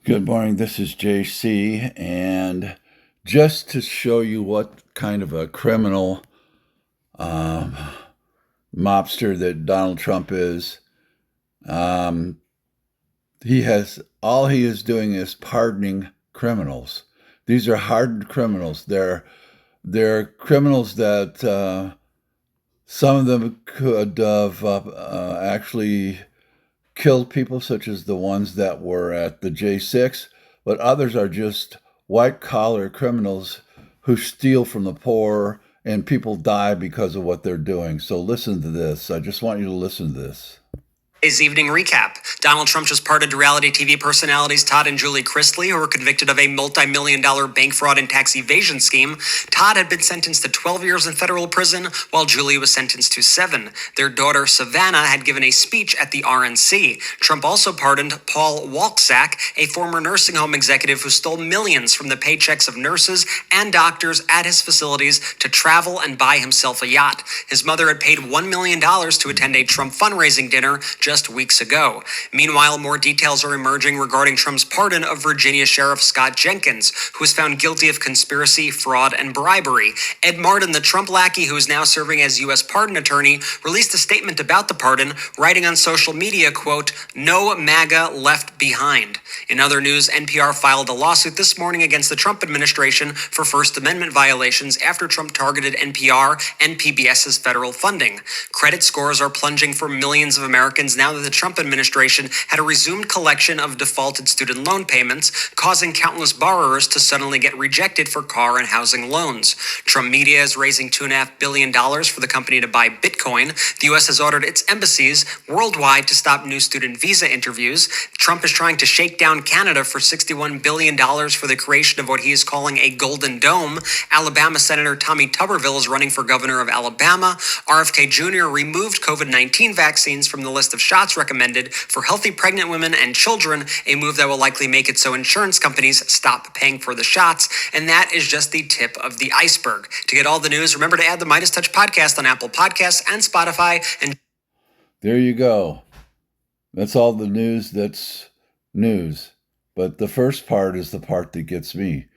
Good morning. This is JC, and just to show you what kind of a criminal um, mobster that Donald Trump is, um, he has all he is doing is pardoning criminals. These are hardened criminals. They're criminals that some of them could have actually killed people, such as the ones that were at the J6, but others are just white collar criminals who steal from the poor, and people die because of what they're doing. So listen to this. I just want you to listen to this. Today's evening recap. Donald Trump just pardoned reality TV personalities Todd and Julie Chrisley, who were convicted of a multi-million-dollar bank fraud and tax evasion scheme. Todd had been sentenced to 12 years in federal prison, while Julie was sentenced to 7. Their daughter, Savannah, had given a speech at the RNC. Trump also pardoned Paul Walksack, a former nursing home executive who stole millions from the paychecks of nurses and doctors at his facilities to travel and buy himself a yacht. His mother had paid $1 million to attend a Trump fundraising dinner just weeks ago. Meanwhile, more details are emerging regarding Trump's pardon of Virginia Sheriff Scott Jenkins, who was found guilty of conspiracy, fraud, and bribery. Ed Martin, the Trump lackey who is now serving as U.S. pardon attorney, released a statement about the pardon, writing on social media, quote, "No MAGA left behind." In other news, NPR filed a lawsuit this morning against the Trump administration for First Amendment violations after Trump targeted NPR and PBS's federal funding. Credit scores are plunging for millions of Americans now that the Trump administration had a resumed collection of defaulted student loan payments, causing countless borrowers to suddenly get rejected for car and housing loans. Trump Media is raising $2.5 billion for the company to buy Bitcoin. The U.S. has ordered its embassies worldwide to stop new student visa interviews. Trump is trying to shake down Canada for $61 billion for the creation of what he is calling a golden dome. Alabama Senator Tommy Tuberville is running for governor of Alabama. RFK Jr. removed COVID-19 vaccines from the list of shots recommended for healthy pregnant women and children, a move that will likely make it so insurance companies stop paying for the shots. And that is just the tip of the iceberg. To get all the news, remember to add the Midas Touch podcast on Apple Podcasts and Spotify. And There you go. That's all the news that's news. But the first part is the part that gets me.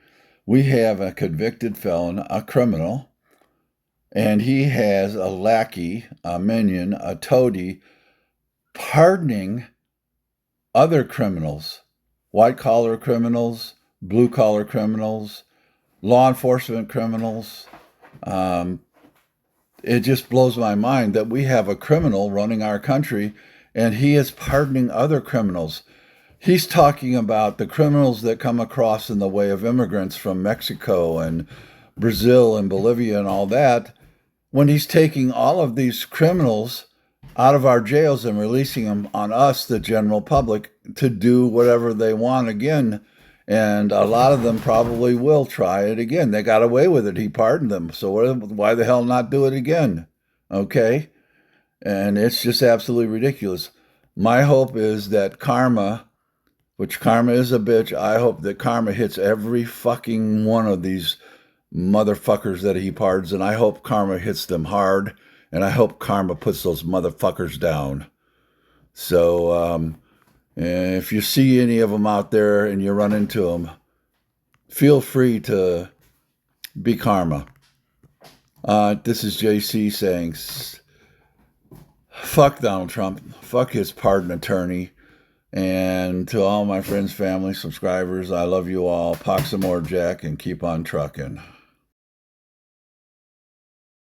We have a convicted felon, a criminal, and he has a lackey, a minion, a toady, pardoning other criminals, white collar criminals, blue collar criminals, law enforcement criminals. Um, it just blows my mind that we have a criminal running our country and he is pardoning other criminals. He's talking about the criminals that come across in the way of immigrants from Mexico and Brazil and Bolivia and all that, when he's taking all of these criminals out of our jails and releasing them on us, the general public, to do whatever they want again. And a lot of them probably will try it again. They got away with it. He pardoned them. So why the hell not do it again? Okay? And it's just absolutely ridiculous. My hope is that karma, which karma is a bitch, I hope that karma hits every fucking one of these motherfuckers that he pardons, and I hope karma hits them hard, and I hope karma puts those motherfuckers down. So if you see any of them out there and you run into them, feel free to be karma. This is JC saying, fuck Donald Trump, fuck his pardon attorney, and to all my friends, family, subscribers, I love you all. Pox some more, Jack, and keep on trucking.